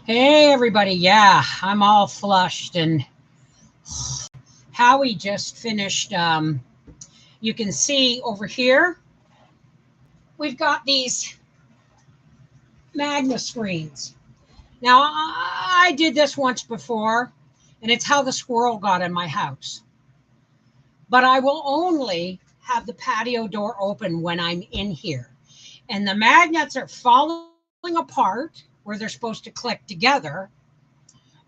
Hey, everybody. Yeah, I'm all flushed. And Howie just finished. You can see over here, we've got these Magna screens. Now, I did this once before, and it's how the squirrel got in my house. But I will only have the patio door open when I'm in here. And the magnets are falling apart where they're supposed to click together.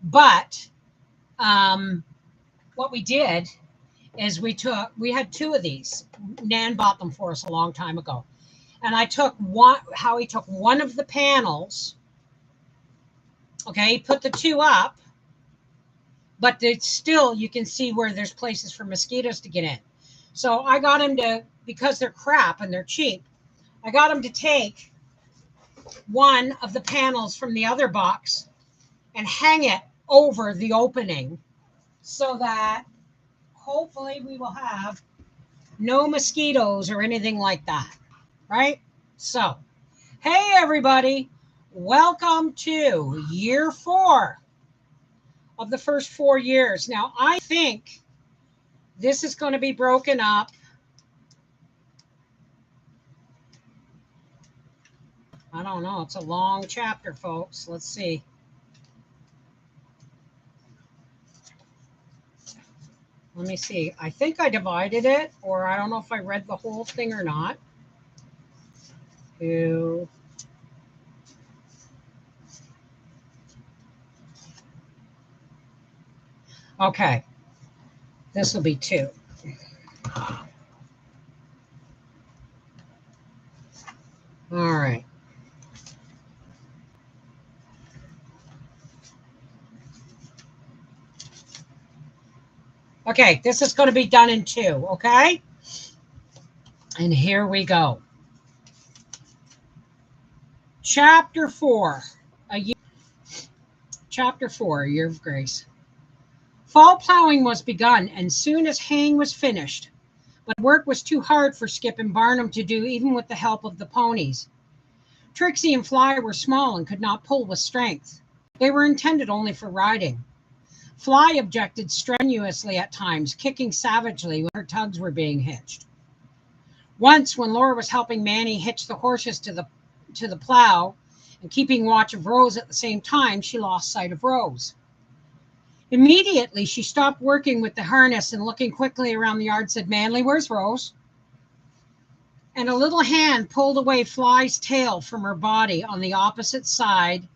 But um, what we did is we had two of these. Nan bought them for us a long time ago. And I took one, Howie took one of the panels, okay, he put the two up, but it's still, you can see where there's places for mosquitoes to get in. So I got him to, because they're crap and they're cheap, I got him to take one of the panels from the other box and hang it over the opening so that hopefully we will have no mosquitoes or anything like that, right? So, hey everybody, welcome to year 4 of the first 4 years. Now, I think this is going to be broken up. I don't know, it's a long chapter, folks. Let's see. Let me see. I think I divided it, or I don't know if I read the whole thing or not. Two. Okay, this will be 2. All right. Okay, this is going to be done in 2, okay? And here we go. Chapter 4, Chapter 4, A Year of Grace. Fall plowing was begun, and soon as haying was finished, but work was too hard for Skip and Barnum to do, even with the help of the ponies. Trixie and Fly were small and could not pull with strength. They were intended only for riding. Fly objected strenuously at times, kicking savagely when her tugs were being hitched. Once, when Laura was helping Manny hitch the horses to the plow and keeping watch of Rose at the same time, she lost sight of Rose. Immediately, she stopped working with the harness and looking quickly around the yard said, "Manly, where's Rose?" And a little hand pulled away Fly's tail from her body on the opposite side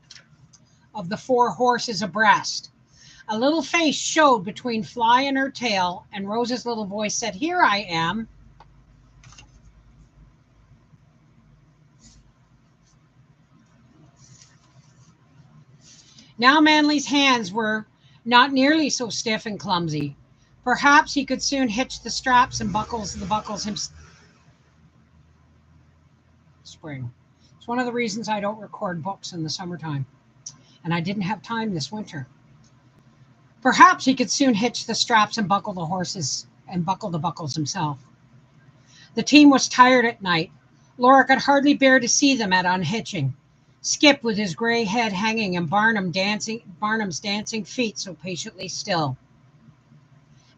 of the 4 horses abreast. A little face showed between Fly and her tail, and Rose's little voice said, "Here I am." Now Manly's hands were not nearly so stiff and clumsy. Perhaps he could soon hitch the straps and the buckles himself. Spring. It's one of the reasons I don't record books in the summertime, and I didn't have time this winter. Perhaps he could soon hitch the straps and buckle the horses and buckle the buckles himself. The team was tired at night. Laura could hardly bear to see them at unhitching. Skip with his gray head hanging and Barnum's dancing feet so patiently still.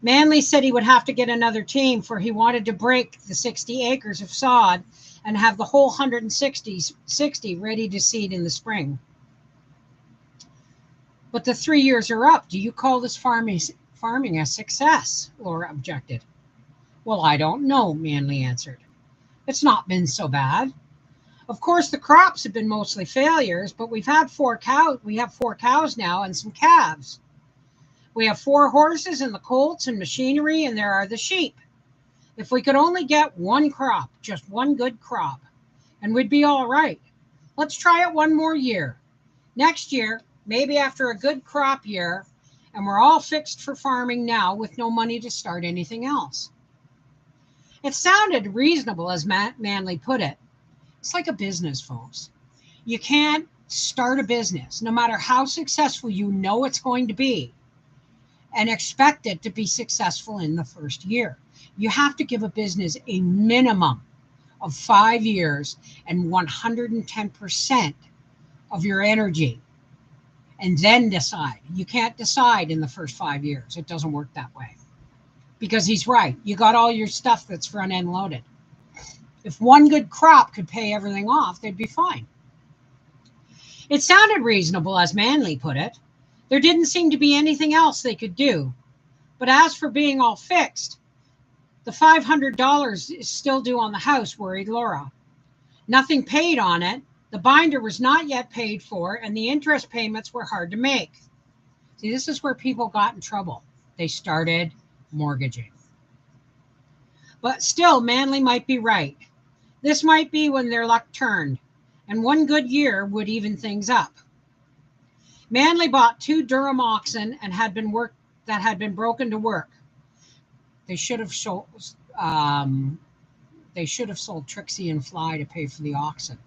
Manly said he would have to get another team, for he wanted to break the 60 acres of sod and have the whole 160 ready to seed in the spring. "But the 3 years are up. Do you call this farming a success?" Laura objected. "Well, I don't know," Manly answered. "It's not been so bad. Of course, the crops have been mostly failures, but we have 4 cows now and some calves. We have 4 horses and the colts and machinery, and there are the sheep. If we could only get one crop, just one good crop, and we'd be all right. Let's try it one more year. Next year, maybe after a good crop year, and we're all fixed for farming now with no money to start anything else." It sounded reasonable as Manly put it. It's like a business, folks. You can't start a business, no matter how successful you know it's going to be, and expect it to be successful in the first year. You have to give a business a minimum of 5 years and 110% of your energy. and then decide. You can't decide in the first 5 years. It doesn't work that way. Because he's right. You got all your stuff that's front end loaded. If one good crop could pay everything off, they'd be fine. It sounded reasonable, as Manly put it. There didn't seem to be anything else they could do. But as for being all fixed, the $500 is still due on the house, worried Laura. Nothing paid on it. The binder was not yet paid for, and the interest payments were hard to make. See, this is where people got in trouble. They started mortgaging. But still, Manly might be right. This might be when their luck turned, and one good year would even things up. Manly bought 2 Durham oxen and had been broken to work. They should have sold Trixie and Fly to pay for the oxen.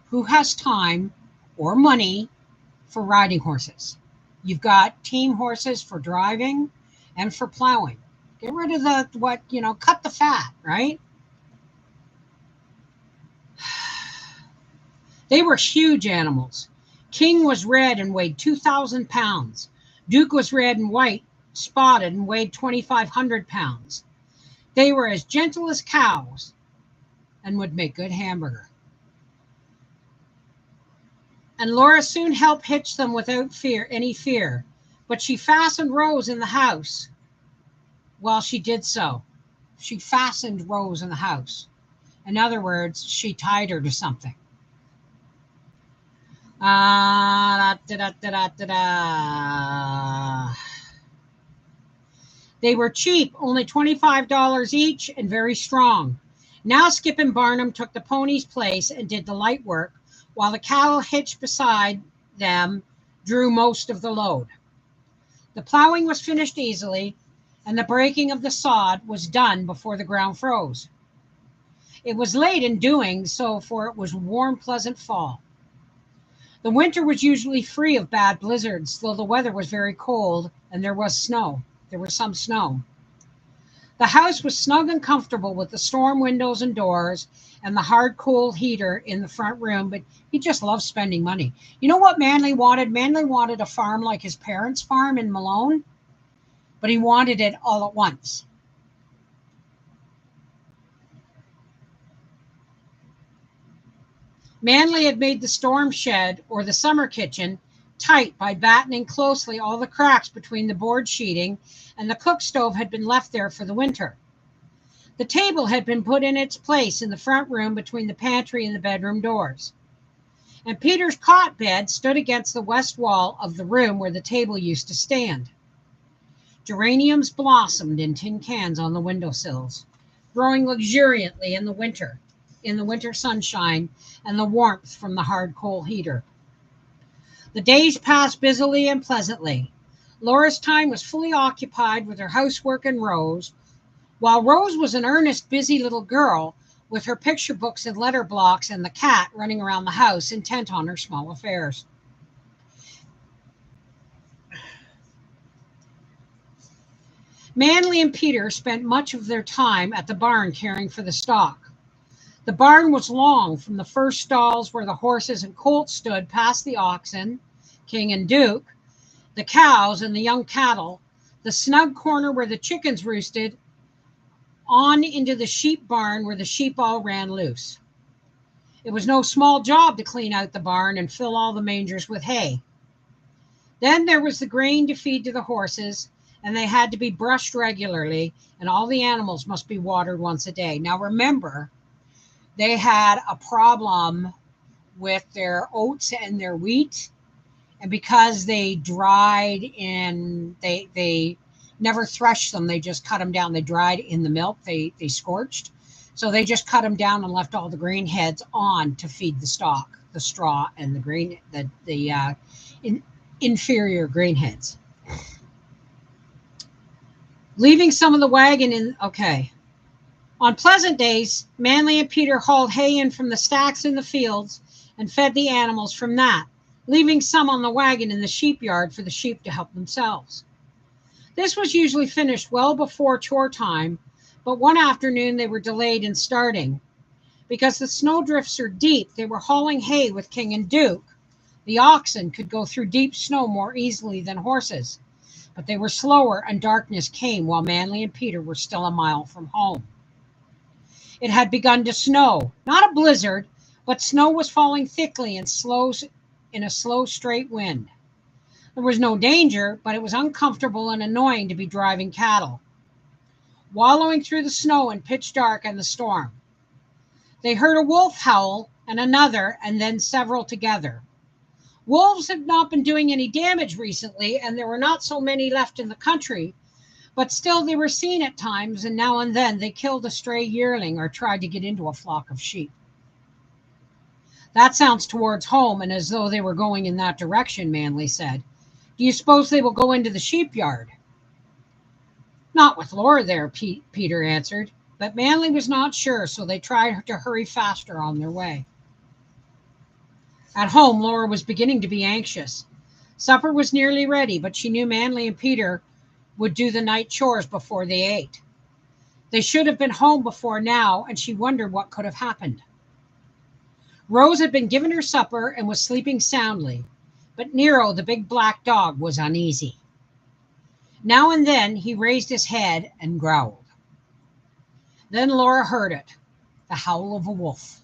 Who has time or money for riding horses? You've got team horses for driving and for plowing. Get rid of cut the fat, right? They were huge animals. King was red and weighed 2,000 pounds. Duke was red and white, spotted, and weighed 2,500 pounds. They were as gentle as cows and would make good hamburger. And Laura soon helped hitch them without any fear, but she fastened Rose in the house. While she did so, she fastened Rose in the house. In other words, she tied her to something. They were cheap, only $25 each, and very strong. Now Skip and Barnum took the pony's place and did the light work, while the cattle hitched beside them drew most of the load. The plowing was finished easily, and the breaking of the sod was done before the ground froze. It was late in doing so, for it was a warm, pleasant fall. The winter was usually free of bad blizzards, though the weather was very cold and there was snow. There was some snow. The house was snug and comfortable with the storm windows and doors and the hard coal heater in the front room, but he just loved spending money. You know what Manly wanted? Manly wanted a farm like his parents' farm in Malone, but he wanted it all at once. Manly had made the storm shed, or the summer kitchen, tight by battening closely all the cracks between the board sheeting, and the cook stove had been left there for the winter. The table had been put in its place in the front room between the pantry and the bedroom doors. And Peter's cot bed stood against the west wall of the room where the table used to stand. Geraniums blossomed in tin cans on the windowsills, growing luxuriantly in the winter sunshine and the warmth from the hard coal heater. The days passed busily and pleasantly. Laura's time was fully occupied with her housework and Rose, while Rose was an earnest, busy little girl with her picture books and letter blocks and the cat running around the house, intent on her small affairs. Manly and Peter spent much of their time at the barn caring for the stock. The barn was long, from the first stalls where the horses and colts stood past the oxen, King and Duke, the cows and the young cattle, the snug corner where the chickens roosted, on into the sheep barn where the sheep all ran loose. It was no small job to clean out the barn and fill all the mangers with hay. Then there was the grain to feed to the horses, and they had to be brushed regularly, and all the animals must be watered once a day. Now remember, they had a problem with their oats and their wheat, and because they dried in, they never threshed them, they just cut them down. They dried in the milk, they scorched. So they just cut them down and left all the grain heads on to feed the stock, the straw, and the grain, the inferior grain heads. Leaving some of the wagon in, okay. On pleasant days, Manly and Peter hauled hay in from the stacks in the fields and fed the animals from that, leaving some on the wagon in the sheep yard for the sheep to help themselves. This was usually finished well before chore time, but one afternoon they were delayed in starting. Because the snowdrifts are deep, they were hauling hay with King and Duke, The oxen could go through deep snow more easily than horses, but they were slower and darkness came while Manly and Peter were still a mile from home. It had begun to snow, not a blizzard, but snow was falling thickly and in a slow, straight wind. There was no danger, but it was uncomfortable and annoying to be driving cattle, wallowing through the snow in pitch dark and the storm. They heard a wolf howl and another, and then several together. Wolves had not been doing any damage recently, and there were not so many left in the country, but still they were seen at times, and now and then they killed a stray yearling or tried to get into a flock of sheep. That sounds towards home and as though they were going in that direction, Manly said. Do you suppose they will go into the sheep yard? Not with Laura there, Peter answered, but Manly was not sure, so they tried to hurry faster on their way. At home, Laura was beginning to be anxious. Supper was nearly ready, but she knew Manly and Peter would do the night chores before they ate. They should have been home before now, and she wondered what could have happened. Rose had been given her supper and was sleeping soundly, but Nero, the big black dog, was uneasy. Now and then he raised his head and growled. Then Laura heard it, the howl of a wolf.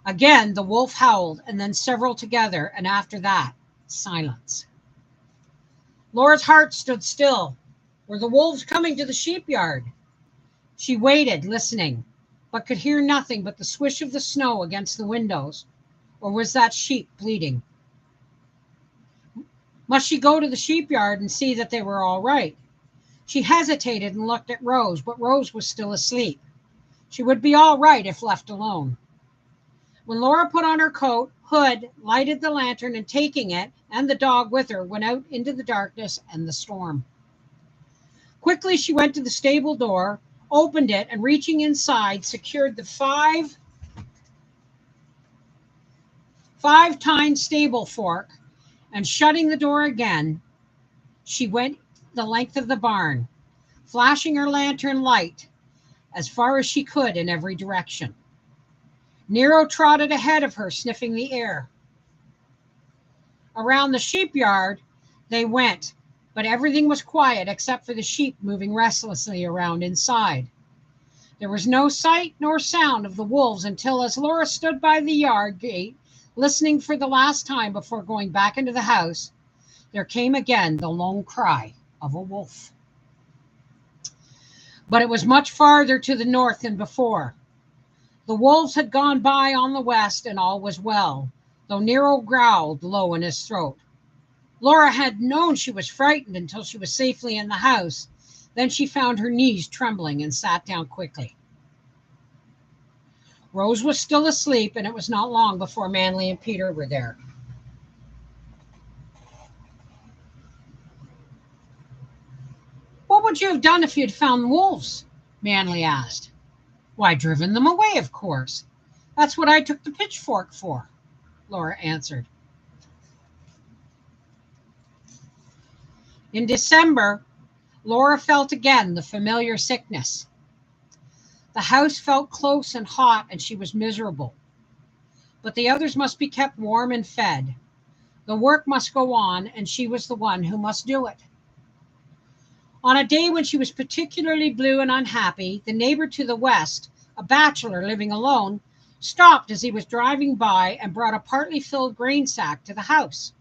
Again, the wolf howled, and then several together, and after that, silence. Laura's heart stood still. Were the wolves coming to the sheep yard? She waited, listening, but could hear nothing but the swish of the snow against the windows. Or was that sheep bleating? Must she go to the sheep yard and see that they were all right? She hesitated and looked at Rose, but Rose was still asleep. She would be all right if left alone. When Laura put on her coat, hood, lighted the lantern, and taking it, and the dog with her, went out into the darkness and the storm. Quickly she went to the stable door, opened it, and reaching inside, secured the five-tined stable fork, and shutting the door again, she went the length of the barn, flashing her lantern light as far as she could in every direction. Nero trotted ahead of her, sniffing the air. Around the sheep yard they went, but everything was quiet except for the sheep moving restlessly around inside. There was no sight nor sound of the wolves until, as Laura stood by the yard gate, listening for the last time before going back into the house, there came again the lone cry of a wolf. But it was much farther to the north than before. The wolves had gone by on the west, and all was well, though Nero growled low in his throat. Laura had known she was frightened until she was safely in the house. Then she found her knees trembling and sat down quickly. Rose was still asleep, and it was not long before Manly and Peter were there. What would you have done if you had found wolves? Manly asked. Why, driven them away, of course. That's what I took the pitchfork for, Laura answered. In December, Laura felt again the familiar sickness. The house felt close and hot, and she was miserable. But the others must be kept warm and fed. The work must go on, and she was the one who must do it. On a day when she was particularly blue and unhappy, the neighbor to the west, a bachelor living alone, stopped as he was driving by and brought a partly filled grain sack to the house.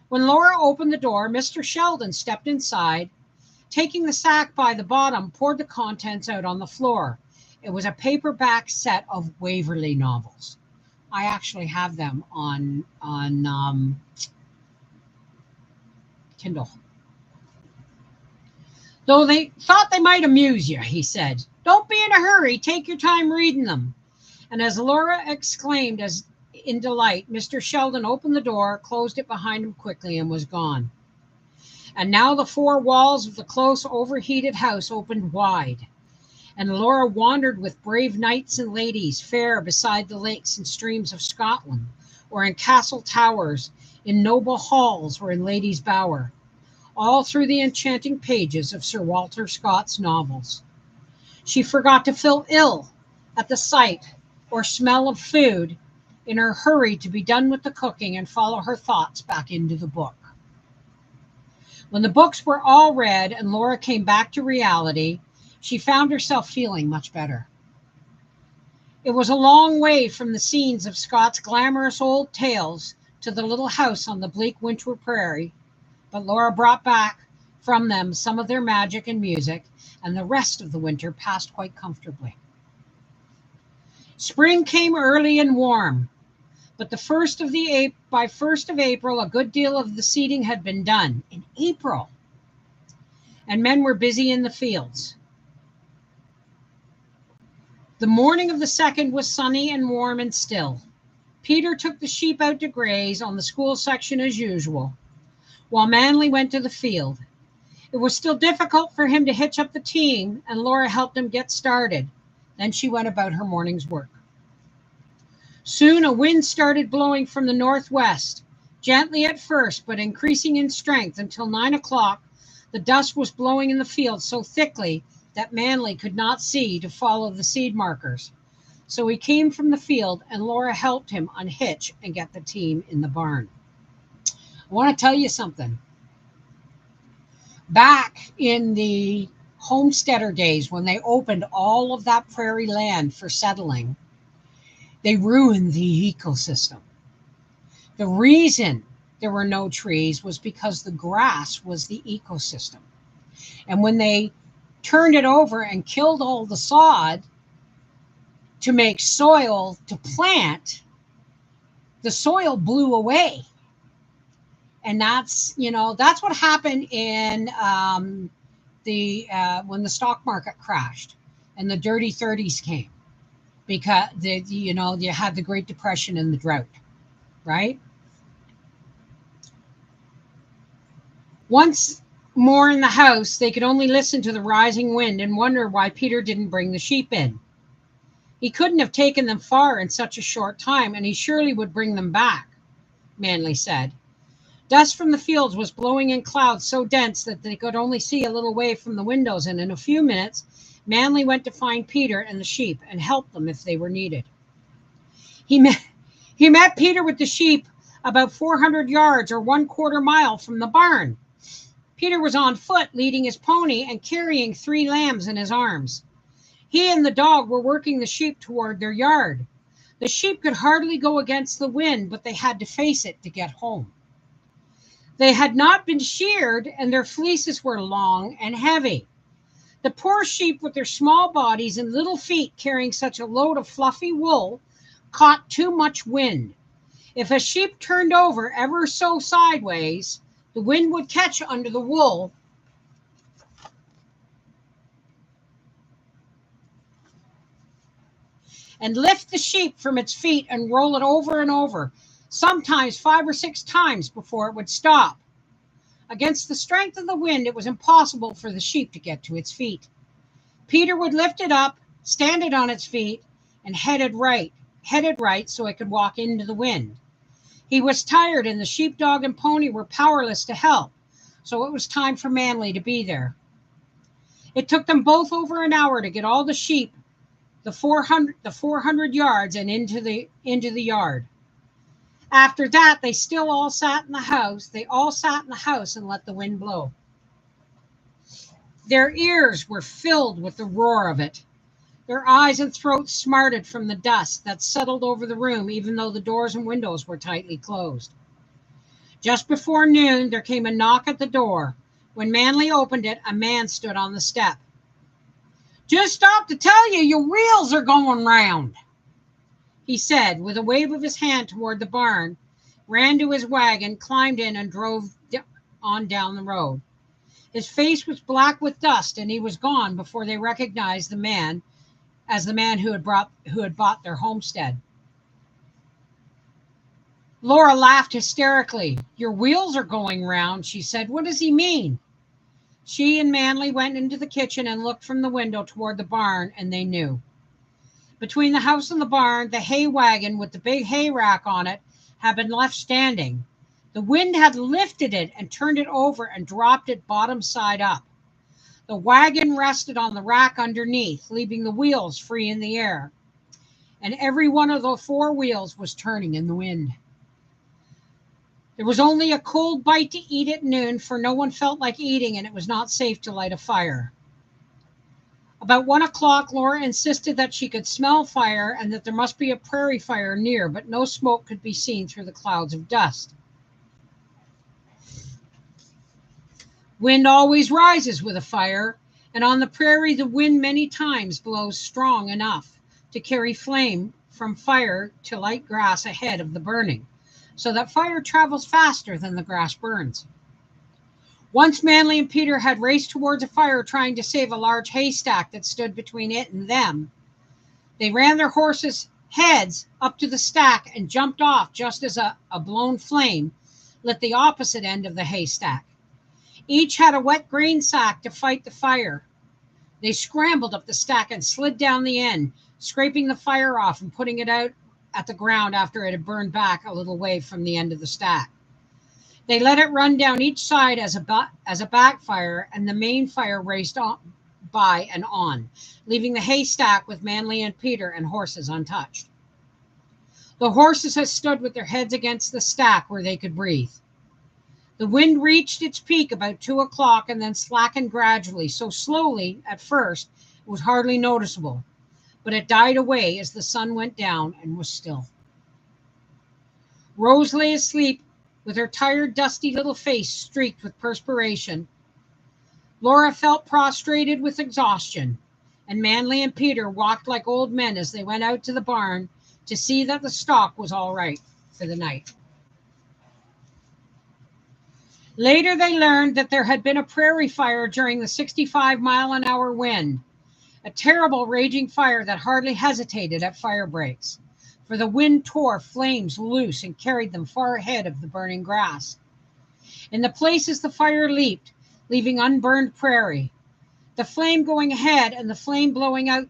When Laura opened the door, Mr. Sheldon stepped inside, taking the sack by the bottom, poured the contents out on the floor. It was a paperback set of Waverley novels. I actually have them on Kindle. Though they thought they might amuse you, he said. Don't be in a hurry. Take your time reading them. And as Laura exclaimed as in delight, Mr. Sheldon opened the door, closed it behind him quickly, and was gone. And now the four walls of the close, overheated house opened wide, and Laura wandered with brave knights and ladies fair beside the lakes and streams of Scotland, or in castle towers, in noble halls, or in ladies' bower, all through the enchanting pages of Sir Walter Scott's novels. She forgot to feel ill at the sight or smell of food, in her hurry to be done with the cooking and follow her thoughts back into the book. When the books were all read and Laura came back to reality, she found herself feeling much better. It was a long way from the scenes of Scott's glamorous old tales to the little house on the bleak winter prairie, but Laura brought back from them some of their magic and music, and the rest of the winter passed quite comfortably. Spring came early and warm, but by 1st of April, a good deal of the seeding had been done in April, and men were busy in the fields. The morning of the 2nd was sunny and warm and still. Peter took the sheep out to graze on the school section as usual, while Manly went to the field. It was still difficult for him to hitch up the team, and Laura helped him get started. Then she went about her morning's work. Soon a wind started blowing from the northwest, gently at first, but increasing in strength until 9 o'clock. The dust was blowing in the field so thickly that Manly could not see to follow the seed markers. So he came from the field, and Laura helped him unhitch and get the team in the barn. I want to tell you something. Back in the homesteader days, when they opened all of that prairie land for settling, they ruined the ecosystem. The reason there were no trees was because the grass was the ecosystem. And when they turned it over and killed all the sod to make soil to plant, the soil blew away. And that's what happened in when the stock market crashed and the dirty 30s came, because you had the Great Depression and the drought, right? Once more in the house, they could only listen to the rising wind and wonder why Peter didn't bring the sheep in. He couldn't have taken them far in such a short time, and he surely would bring them back, Manly said. Dust from the fields was blowing in clouds so dense that they could only see a little way from the windows, and in a few minutes, Manly went to find Peter and the sheep and helped them if they were needed. He met Peter with the sheep about 400 yards or 1/4 mile from the barn. Peter was on foot, leading his pony and carrying 3 lambs in his arms. He and the dog were working the sheep toward their yard. The sheep could hardly go against the wind, but they had to face it to get home. They had not been sheared, and their fleeces were long and heavy. The poor sheep, with their small bodies and little feet carrying such a load of fluffy wool, caught too much wind. If a sheep turned over ever so sideways, the wind would catch under the wool and lift the sheep from its feet and roll it over and over, sometimes 5 or 6 times before it would stop. Against the strength of the wind, it was impossible for the sheep to get to its feet. Peter would lift it up, stand it on its feet, and headed right so it could walk into the wind. He was tired, and the sheepdog and pony were powerless to help, so it was time for Manly to be there. It took them both over an hour to get all the sheep the 400 yards and into the yard. After that, they all sat in the house and let the wind blow. Their ears were filled with the roar of it. Their eyes and throats smarted from the dust that settled over the room, even though the doors and windows were tightly closed. Just before noon, there came a knock at the door. When Manly opened it, a man stood on the step. "Just stopped to tell you your wheels are going round," he said, with a wave of his hand toward the barn, ran to his wagon, climbed in, and drove on down the road. His face was black with dust, and he was gone before they recognized the man as the man who had bought their homestead. Laura laughed hysterically. "Your wheels are going round," she said. "What does he mean?" She and Manly went into the kitchen and looked from the window toward the barn, and they knew. Between the house and the barn, the hay wagon with the big hay rack on it had been left standing. The wind had lifted it and turned it over and dropped it bottom side up. The wagon rested on the rack underneath, leaving the wheels free in the air. and every one of the four wheels was turning in the wind. There was only a cold bite to eat at noon, for no one felt like eating, and it was not safe to light a fire. About 1 o'clock, Laura insisted that she could smell fire and that there must be a prairie fire near, but no smoke could be seen through the clouds of dust. Wind always rises with a fire, and on the prairie the wind many times blows strong enough to carry flame from fire to light grass ahead of the burning, so that fire travels faster than the grass burns. Once Manly and Peter had raced towards a fire trying to save a large haystack that stood between it and them. They ran their horses' heads up to the stack and jumped off just as a blown flame lit the opposite end of the haystack. Each had a wet grain sack to fight the fire. They scrambled up the stack and slid down the end, scraping the fire off and putting it out at the ground after it had burned back a little way from the end of the stack. They let it run down each side as a backfire, and the main fire raced on by and on, leaving the haystack with Manly and Peter and horses untouched. The horses had stood with their heads against the stack where they could breathe. The wind reached its peak about 2 o'clock and then slackened gradually, so slowly at first it was hardly noticeable, but it died away as the sun went down and was still. Rose lay asleep with her tired, dusty little face streaked with perspiration. Laura felt prostrated with exhaustion, and Manly and Peter walked like old men as they went out to the barn to see that the stock was all right for the night. Later, they learned that there had been a prairie fire during the 65-mile-an-hour wind, a terrible raging fire that hardly hesitated at fire breaks, for the wind tore flames loose and carried them far ahead of the burning grass. In the places the fire leaped, leaving unburned prairie, the flame going ahead and the flame blowing out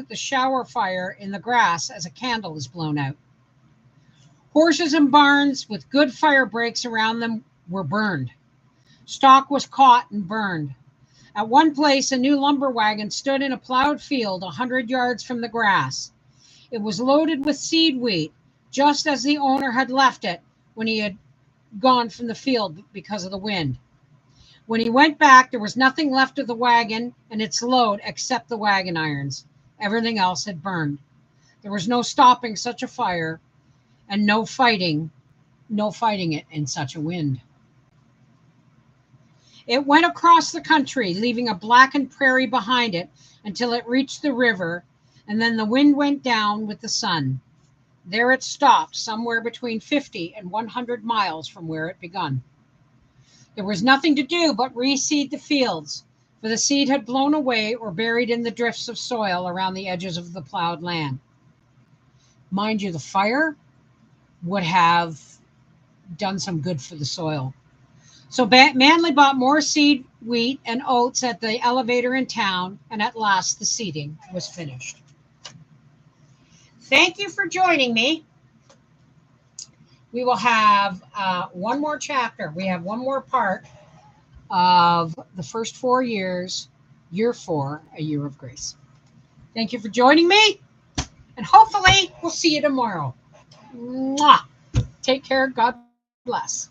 the shower fire in the grass as a candle is blown out. Horses and barns with good fire breaks around them were burned. Stock was caught and burned. At one place, a new lumber wagon stood in a plowed field 100 yards from the grass. It was loaded with seed wheat, just as the owner had left it when he had gone from the field because of the wind. When he went back, there was nothing left of the wagon and its load except the wagon irons. Everything else had burned. There was no stopping such a fire and no fighting it in such a wind. It went across the country, leaving a blackened prairie behind it until it reached the river, and then the wind went down with the sun. There it stopped, somewhere between 50 and 100 miles from where it begun. There was nothing to do but reseed the fields, for the seed had blown away or buried in the drifts of soil around the edges of the plowed land. Mind you, the fire would have done some good for the soil. So Manly bought more seed, wheat, and oats at the elevator in town, and at last the seeding was finished. Thank you for joining me. We will have one more chapter. We have one more part of the first 4 years, year 4, a year of grace. Thank you for joining me, and hopefully we'll see you tomorrow. Mwah! Take care. God bless.